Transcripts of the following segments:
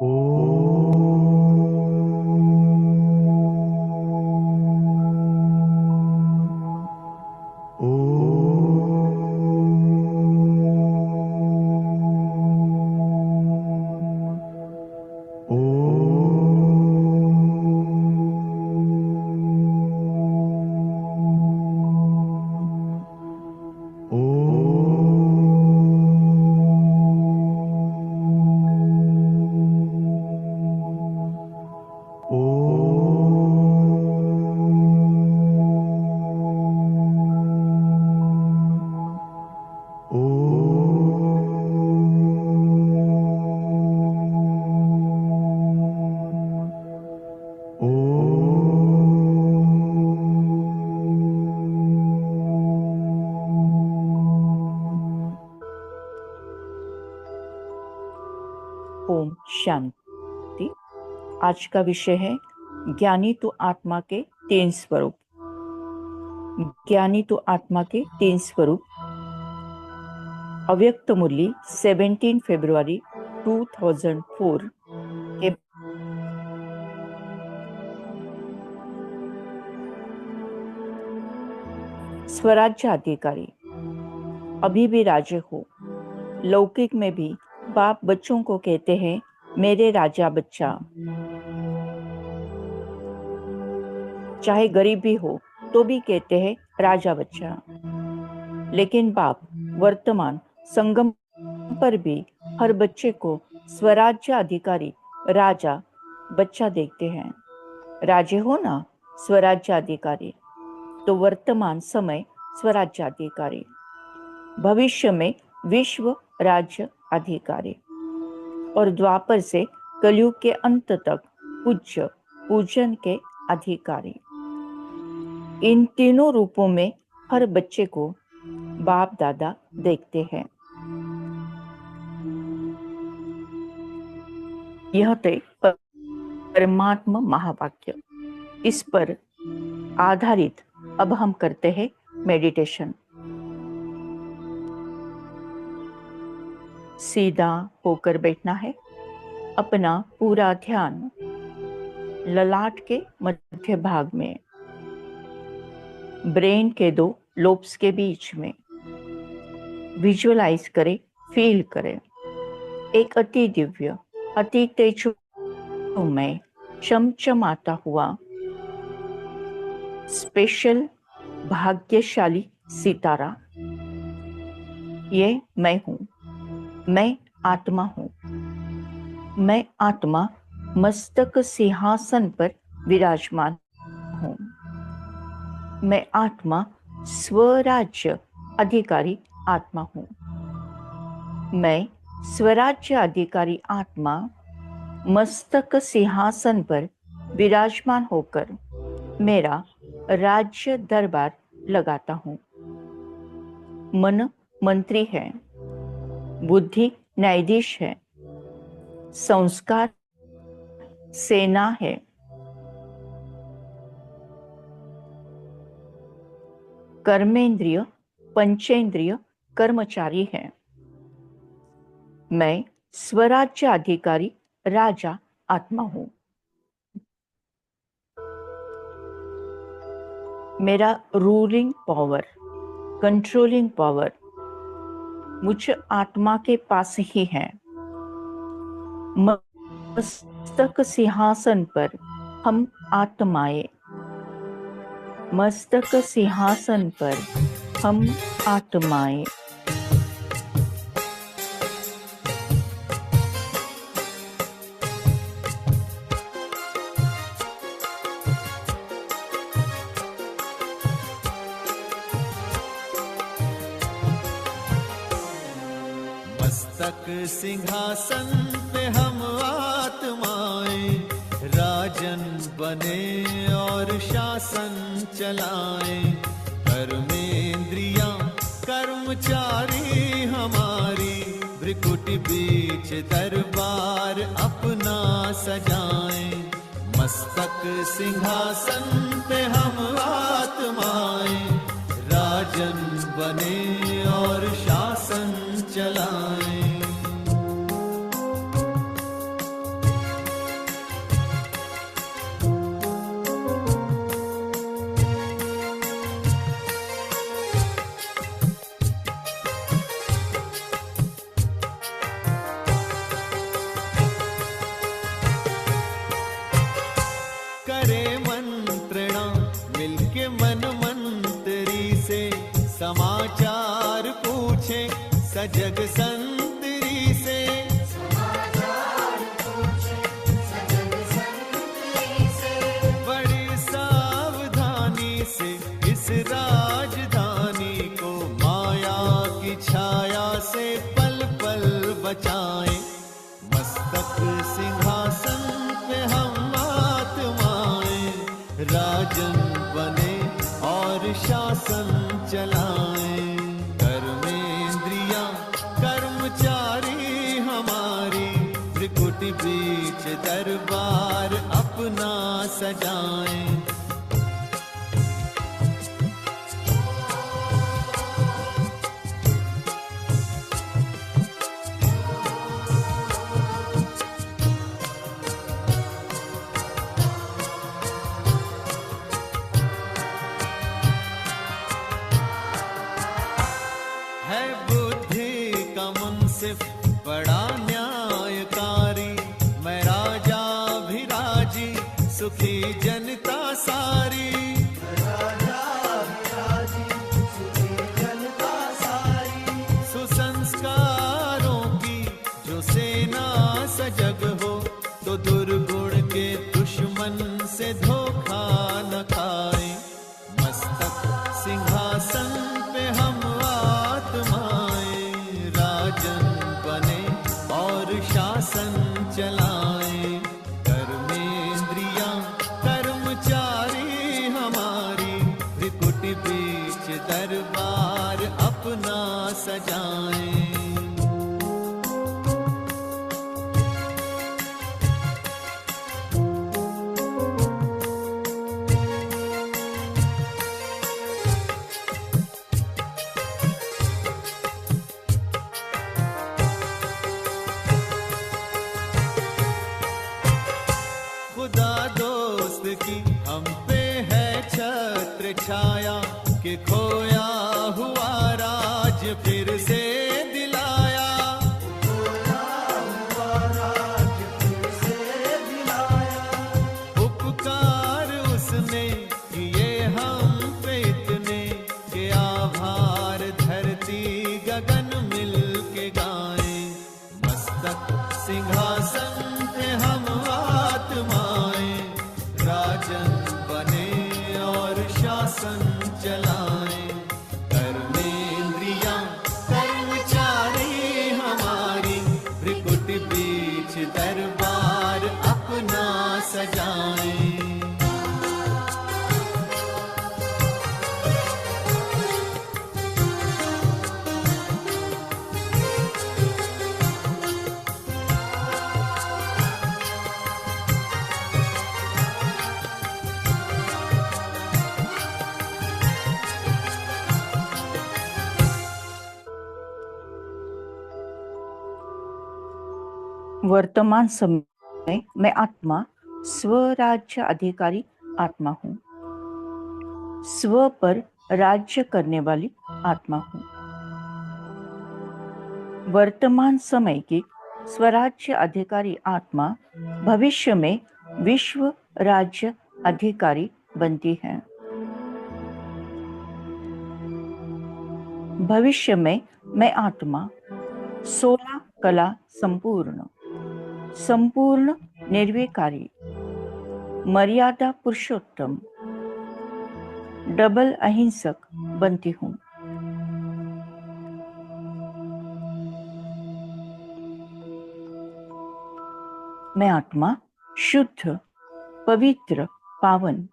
ओम शांति। आज का विषय है ज्ञानी तो आत्मा के 3 स्वरूप। ज्ञानी तो आत्मा के 3 स्वरूप। अव्यक्त मुरली 17 फरवरी 2004 के स्वराज्य अधिकारी। अभी भी राजे हो। लौकिक में भी बाप बच्चों को कहते हैं मेरे राजा बच्चा। चाहे गरीबी हो तो भी कहते हैं राजा बच्चा। लेकिन बाप वर्तमान संगम पर भी हर बच्चे को स्वराज्य अधिकारी राजा बच्चा देखते हैं। राजे हो ना स्वराज्य अधिकारी, तो वर्तमान समय स्वराज्य अधिकारी, भविष्य में विश्व राज्य अधिकारी और द्वापर से कलयुग के अंत तक पूज्य पूजन के अधिकारी। इन तीनों रूपों में हर बच्चे को बाप दादा देखते हैं। यह तो परमात्मा महावाक्य। इस पर आधारित अब हम करते हैं मेडिटेशन। सीधा होकर बैठना है। अपना पूरा ध्यान ललाट के मध्य भाग में, ब्रेन के 2 लोब्स के बीच में विजुअलाइज करें, फील करें। एक अति दिव्य, अति तेजोमय, चमचमाता हुआ स्पेशल भाग्यशाली सितारा। ये मैं हूं। मैं आत्मा हूं। मैं आत्मा मस्तक सिंहासन पर विराजमान हूं। मैं आत्मा स्वराज्य अधिकारी आत्मा हूं। मैं स्वराज्य अधिकारी आत्मा मस्तक सिंहासन पर विराजमान होकर मेरा राज्य दरबार लगाता हूं। मन मंत्री है, बुद्धि न्यायाधीश है, संस्कार सेना है, कर्मेंद्रिय पंचेंद्रिय कर्मचारी है। मैं स्वराज्य अधिकारी राजा आत्मा हूं। मेरा रूलिंग पावर, कंट्रोलिंग पावर मुझ आत्मा के पास ही है। मस्तक सिंहासन पर हम आत्माएं, मस्तक सिंहासन पर हम आत्माएं। मस्तक सिंहासन पे हम आत्माएं राजन बने और शासन चलाएं। कर्मेंद्रियां कर्मचारी हमारी, भ्रिकुटी बीच दरबार अपना सजाएं। मस्तक सिंहासन पे हम आत्माएं राजन बने और शासन चलाएं। सजग संतरी से, बड़ी सावधानी से इस राजधानी को माया की छाया से पल पल बचाएं। मस्तक सिंहासन पे हम आत्माएं, राजन बने और शासन चलाएं। कर्मेंद्रियां कर्मचारी हमारी, त्रिकुटी बीच दरबार अपना सजाएं। है बुद्धि का मुंसिफ बड़ा न्यायकारी, मैं राजा भी राजी सुखी जनता सारी। सुसंस्कारों की जो सेना सजग हो, तो दुर्गुण के दुश्मन से धोखा न खाए। मस्तक सिंहासन पे हम आत्माएं, राजन बने और शासन चलाएं। कर्मेंद्रियां कर्मचारी हमारी, त्रिकुटी बीच दरबार अपना सजाएं। खुदा दोस्त की हम पे है छत्र छाया, कि खोया हुआ राज फिर से दिलाया। उपकार उसने किए हम पे इतने, कि आभार धरती गगन मिल के गाएं। मस्तक सिंहासन पे हम आत्माएं, राजन बने और शासन चलाएं। कर्मेंद्रियां कर्मचारी हमारी, त्रिकुटी बीच दरबार अपना सजाएं। वर्तमान समय में आत्मा स्वराज्य अधिकारी आत्मा हूँ, स्व पर राज्य करने वाली आत्मा हूँ। वर्तमान समय की स्वराज्य अधिकारी आत्मा भविष्य में विश्व राज्य अधिकारी बनती है। भविष्य में मैं आत्मा 16 कला संपूर्ण, संपूर्ण निर्विकारी, मर्यादा पुरुषोत्तम, डबल अहिंसक बनती हूँ। मैं आत्मा शुद्ध, पवित्र, पावन,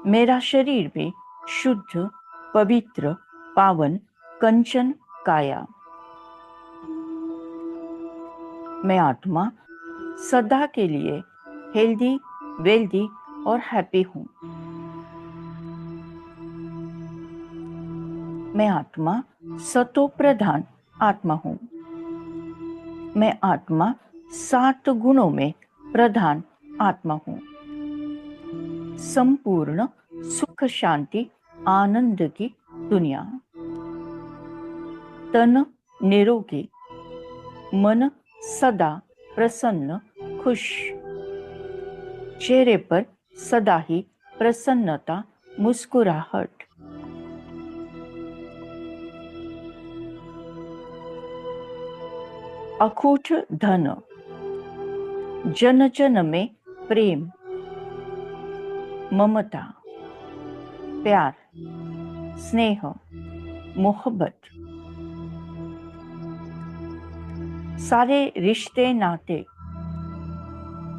मेरा शरीर भी शुद्ध, पवित्र, पावन, कंचन काया। मैं आत्मा सदा के लिए हेल्दी, वेल्दी और हैप्पी हूँ। मैं आत्मा सतो प्रधान आत्मा हूँ। मैं आत्मा 7 गुणों में प्रधान आत्मा हूँ। संपूर्ण सुख शांति आनंद की दुनिया। तन निरोगी, मन सदा प्रसन्न खुश, चेहरे पर सदा ही प्रसन्नता मुस्कुराहट। अकूट धन, जन जन में प्रेम, ममता, प्यार, स्नेह, मोहब्बत, सारे रिश्ते नाते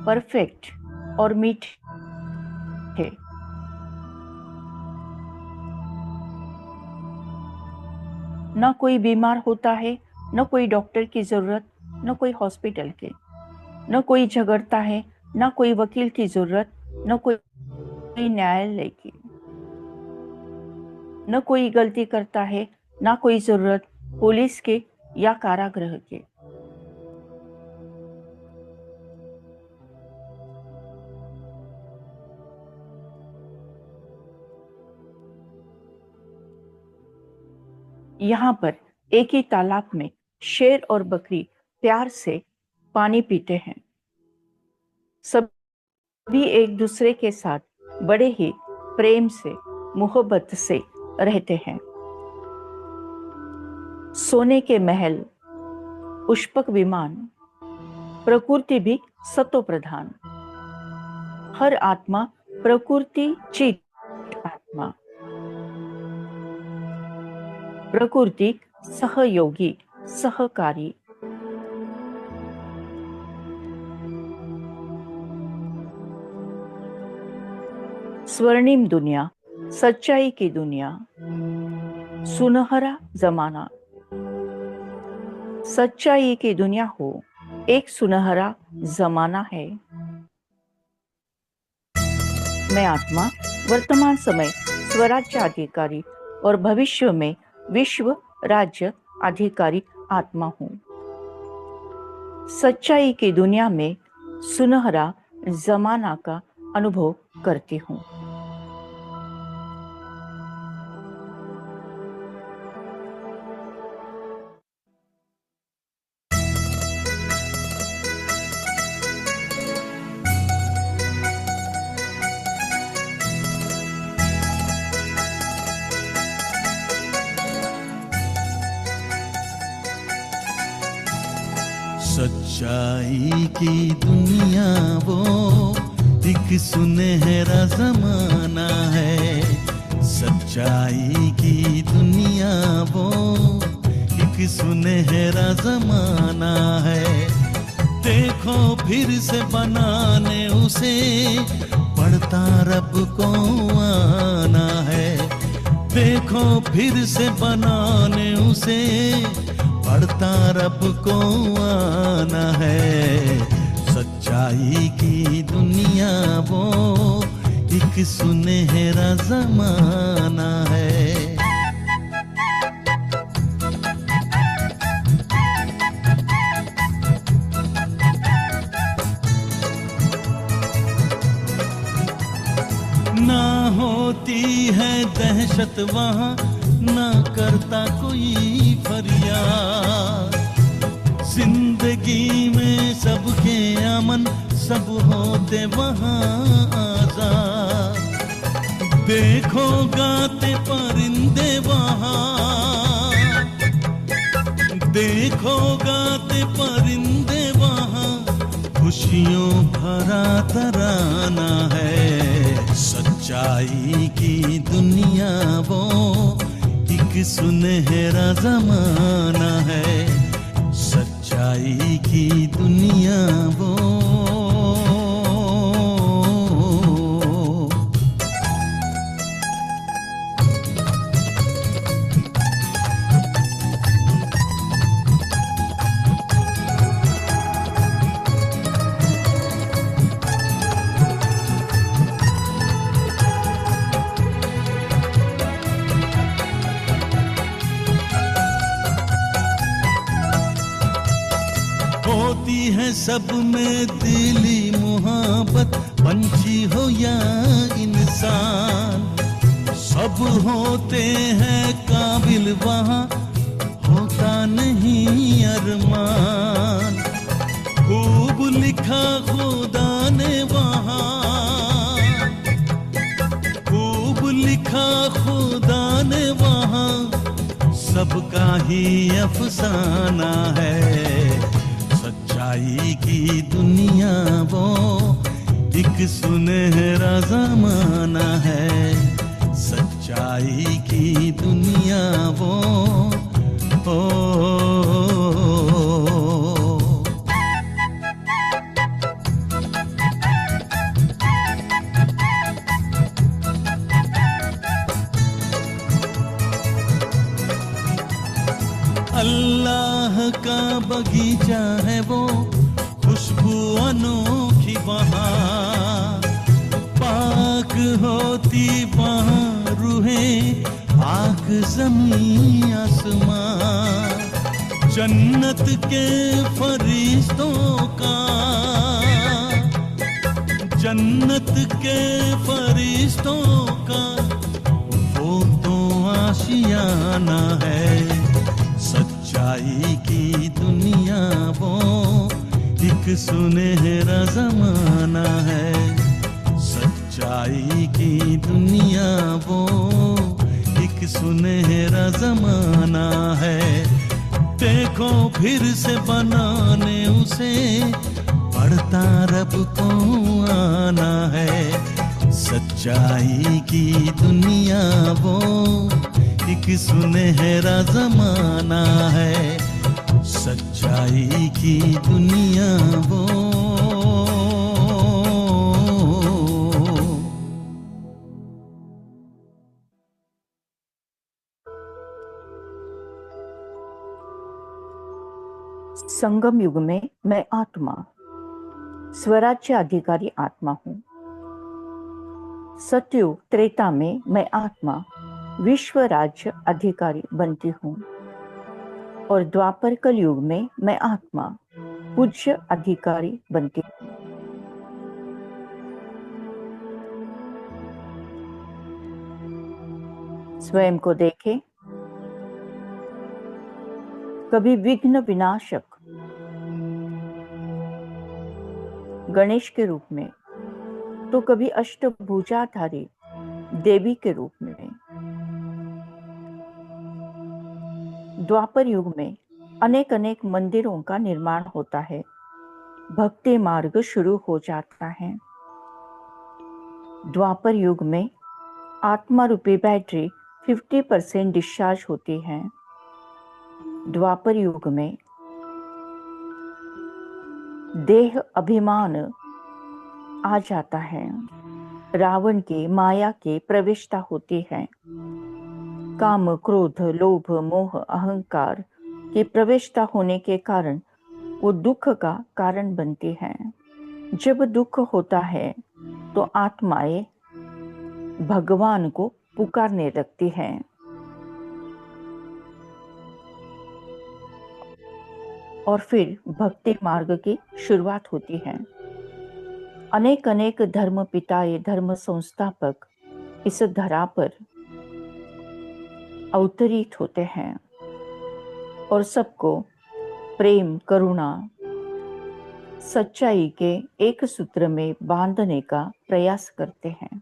परफेक्ट और मीठे। न कोई बीमार होता है, न कोई डॉक्टर की जरूरत, न कोई हॉस्पिटल की, न कोई झगड़ता है, न कोई वकील की जरूरत, न कोई न्यायालय की, न कोई गलती करता है, न कोई जरूरत पुलिस के या कारागृह के। यहाँ पर एक ही तालाब में शेर और बकरी प्यार से पानी पीते हैं। सभी एक दूसरे के साथ बड़े ही प्रेम से, मोहब्बत से रहते हैं। सोने के महल, पुष्पक विमान, प्रकृति भी सतो प्रधान। हर आत्मा प्रकृति चित आत्मा, प्रकृति सहयोगी, सहकारी। स्वर्णिम दुनिया, सच्चाई की दुनिया, सुनहरा जमाना। सच्चाई की दुनिया हो, एक सुनहरा जमाना है। मैं आत्मा वर्तमान समय स्वराज्य अधिकारी और भविष्य में विश्व राज्य अधिकारी आत्मा हूं। सच्चाई की दुनिया में सुनहरा जमाना का अनुभव करती हूं। सच्चाई की दुनिया वो एक सुनहरा जमाना है। सच्चाई की दुनिया वो एक सुनहरा जमाना है। देखो फिर से बनाने उसे पड़ता रब को आना है। देखो फिर से बनाने उसे पड़ता रब को आना है। सच्चाई की दुनिया वो एक सुनहरा जमाना है। ना होती है दहशत वहाँ, ना करता कोई फरियाद। जिंदगी में सबके अमन, सब होते वहाँ आजाद। देखो गाते परिंदे वहाँ, देखो गाते परिंदे वहाँ, खुशियों भरा तराना है। सच्चाई की दुनिया वो एक सुनहरा जमाना है। सच्चाई की दुनिया वो होती है सब में दिली मोहब्बत, पंछी हो या इंसान। सब होते हैं काबिल वहाँ, होता नहीं अरमान। खूब लिखा खुदा ने वहाँ, खूब लिखा खुदा ने वहाँ, सबका ही अफसाना है। सच्चाई की दुनिया वो एक सुनहरा जमाना है, सच्चाई की दुनिया वो अल्लाह का बगीचा है वो, खुशबू अनोखी वहाँ, पाक होती वहाँ रूहें, पाक ज़मीं आसमां, जन्नत के फरिश्तों का, जन्नत के फरिश्तों का वो तो आशियाना है। सच्चाई की दुनिया वो एक सुनहरा जमाना है, सच्चाई की दुनिया वो एक सुनहरा जमाना है। देखो फिर से बनाने उसे पड़ता रब को आना है, सच्चाई की दुनिया वो एक सुनहरा जमाना है, सच्चाई की दुनिया वो। संगम युग में मैं आत्मा, स्वराज्य अधिकारी आत्मा हूं। सतयुग त्रेता में मैं आत्मा विश्व राज्य अधिकारी बनती हूँ, और द्वापर कलयुग में मैं आत्मा पूज्य अधिकारी बनती हूँ। स्वयं को देखें, कभी विघ्न विनाशक गणेश के रूप में, तो कभी अष्टभुजाधारी देवी के रूप में। द्वापर युग में अनेक अनेक मंदिरों का निर्माण होता है, भक्ति मार्ग शुरू हो जाता है। द्वापर युग में आत्मा रूपी बैटरी 50% डिस्चार्ज होती है। द्वापर युग में देह अभिमान आ जाता है, रावण की माया की प्रविष्टा होती है, काम क्रोध लोभ मोह अहंकार की प्रविष्टा होने के कारण वो दुख का कारण बनती है। जब दुख होता है तो आत्माएं भगवान को पुकारने लगती हैं। और फिर भक्ति मार्ग की शुरुआत होती है। अनेक अनेक धर्म पिताए धर्म संस्थापक इस धरा पर अवतरित होते हैं और सबको प्रेम करुणा सच्चाई के एक सूत्र में बांधने का प्रयास करते हैं।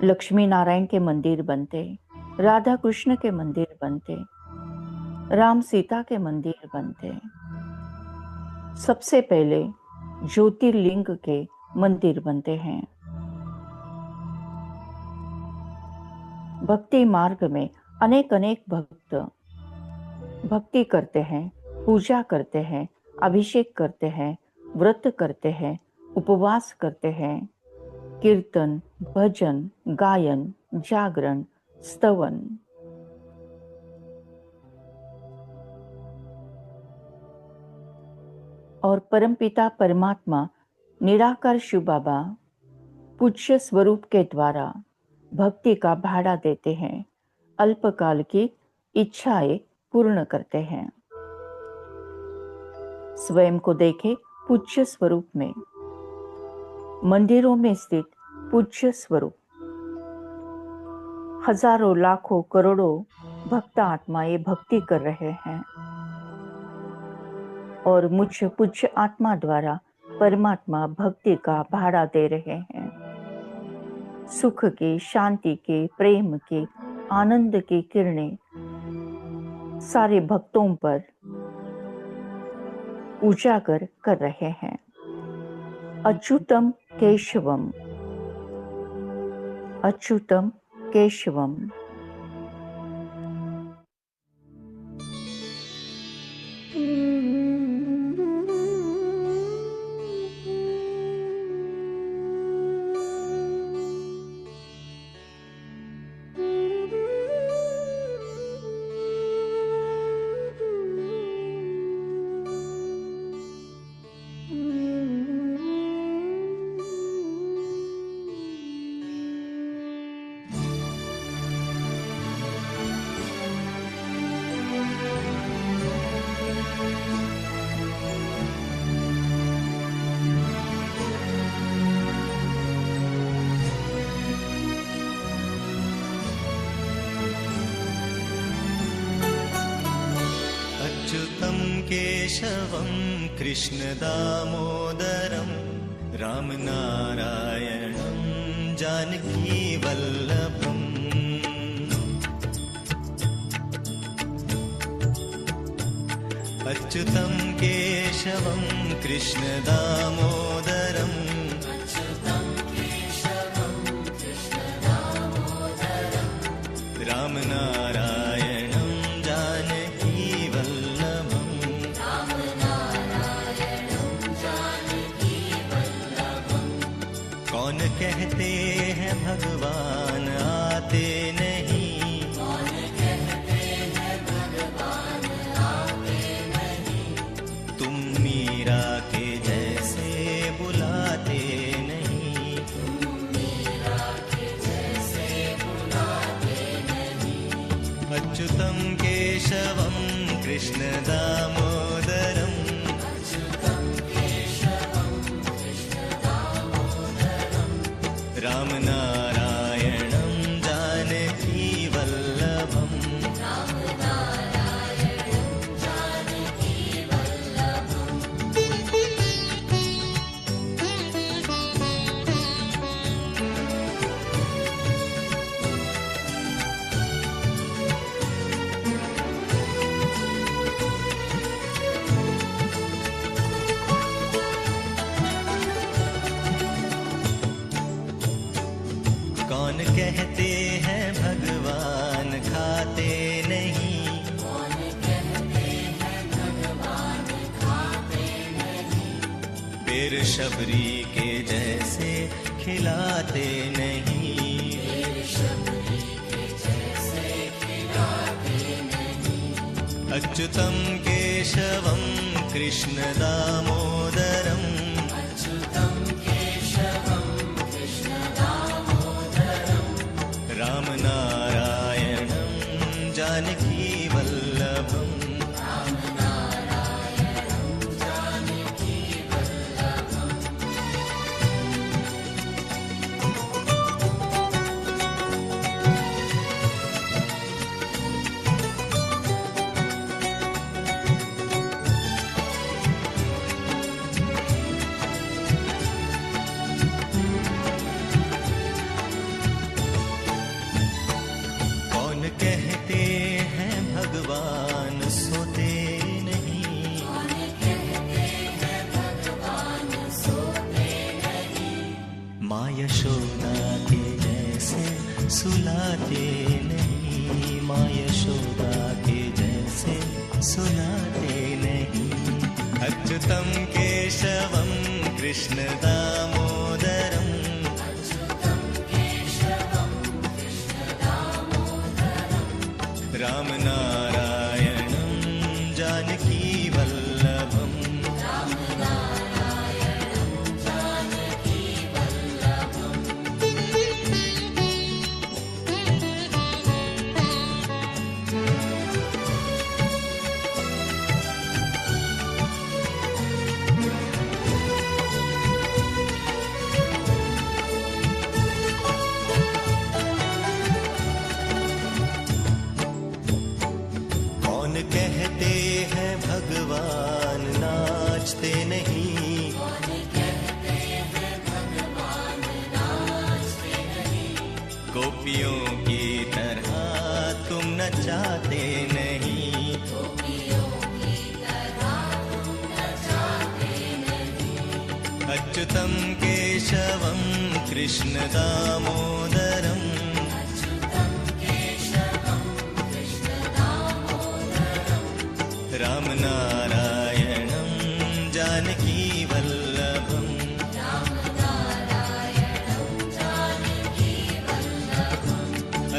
लक्ष्मी नारायण के मंदिर बनते, राधा कृष्ण के मंदिर बनते, राम सीता के मंदिर बनते। सबसे पहले ज्योतिर्लिंग के मंदिर बनते हैं। भक्ति मार्ग में अनेक अनेक भक्त भक्ति करते हैं, पूजा करते हैं, अभिषेक करते हैं, व्रत करते हैं, उपवास करते हैं, कीर्तन भजन गायन जागरण स्तवन। और परमपिता परमात्मा निराकार शिव बाबा पूज्य स्वरूप के द्वारा भक्ति का भाड़ा देते हैं, अल्पकाल की इच्छाएं पूर्ण करते हैं। स्वयं को देखें पूज्य स्वरूप में, मंदिरों में स्थित पूज्य स्वरूप। हजारों लाखों करोड़ों भक्त आत्माएं भक्ति कर रहे हैं और मुझ पूज्य आत्मा द्वारा परमात्मा भक्ति का भाड़ा दे रहे हैं। सुख की, शांति की, प्रेम की, आनंद की किरणें सारे भक्तों पर उजागर कर रहे हैं। अच्युतम केशवम, अच्युतम केशवम। अच्युतं केशवं कृष्णदामोदरं रामनारायणं जानकीवल्लभम्। अच्युतं केशवं कृष्णदामोदरं रामनारायणं जानकीवल्लभम्। कौन कहते हैं भगवान आते नहीं, तुम मीरा के जैसे बुलाते नहीं। अच्युतं केशवं कृष्णदामोदरम् रामनारायणं जानकीवल्लभम्। कौन कहते हैं भगवान खाते नहीं, बेर शबरी के जैसे खिलाते नहीं। अच्युतं केशवं कृष्णदामोदरम् रामनारायणं जानकीवल्लभम्। कहते हैं भगवान सोते नहीं, माँ यशोदा के जैसे सुलाते नहीं, माँ यशोदा के जैसे सुलाते नहीं। अच्युतं केशवं कृष्णदामोदरम् रामनारायणं जानकीवल्लभम्। कहते हैं भगवान नाचते नहीं, गोपियों की तरह तुम नचाते नहीं। अच्युतं केशवं कृष्ण दामोदरम् राम नारायणं जानकी वल्लभम्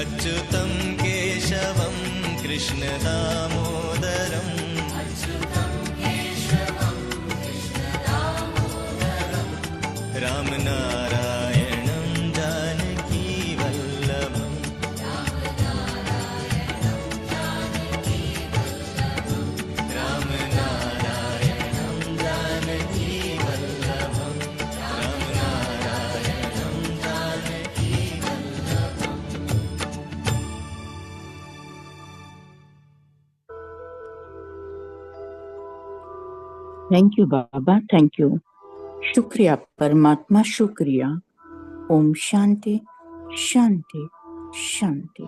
अच्युतं केशवं कृष्ण दामोदरम् राम नारायणं जानकी वल्लभम् राम नारायणं जानकी वल्लभम् राम नारायणं जानकी थैंक यू बाबा, थैंक यू। शुक्रिया परमात्मा, शुक्रिया। ओम शांति शांति शांति।